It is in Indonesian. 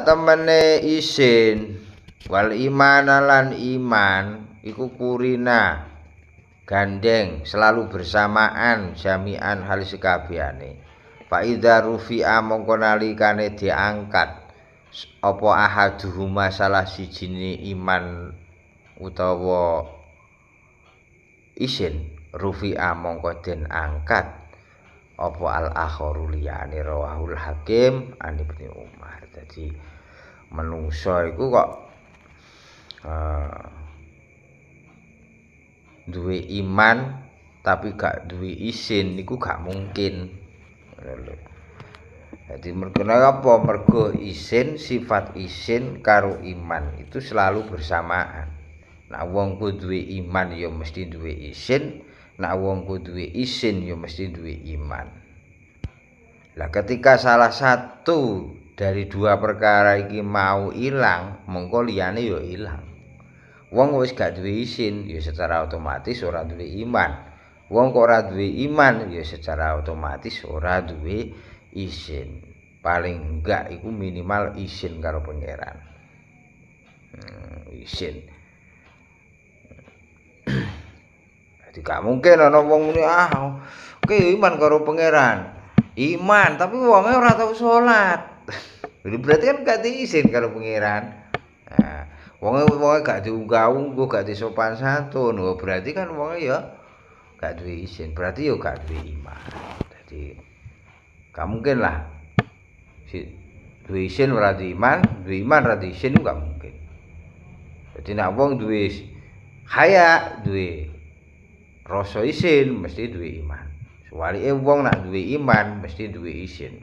temene isin wal iman lan iman iku kurina gandeng selalu bersamaan jami'an hal sekabehane. Fa idza rufi'a mongko nalikane diangkat apa ahaduhuma salah sijine iman utawa isin rufi'a mongko den angkat apa al akharu liyane rawahul hakim an Ibnu Umar. Jadi menungso iku kok duwe iman tapi gak duwe isin niku gak mungkin. Jadi mergo apa? Mergo isin, sifat isin karo iman itu selalu bersamaan. Nek wong ku duwe iman ya mesti duwe isin, nek wong ku duwe isin ya mesti duwe iman. Lah ketika salah satu dari dua perkara iki mau ilang, mongko liyane ya ilang. Wong wis gak duwe isin ya secara otomatis ora duwe iman. Wong kok ora duwe iman ya secara otomatis ora duwe isin. Paling enggak iku minimal isin karo pangeran. Isin. Jadi gak mungkin ana wong muni oke iman karo pangeran. Iman tapi wonge ora tau salat. Jadi berarti kan gak diisin karo pangeran. Nah, wonge gak diunggah-ungguh, gak disopan santun. Berarti kan wonge ya gak duwe isin, berarti ya gak duwe iman. Jadi gak mungkin lah duwe isin ora duwe iman ora duwe isin gak mungkin. Jadi nek wong duwe haya, duwe rasa isin mesti duwe iman. Suwalike wong nek duwe iman mesti duwe isin.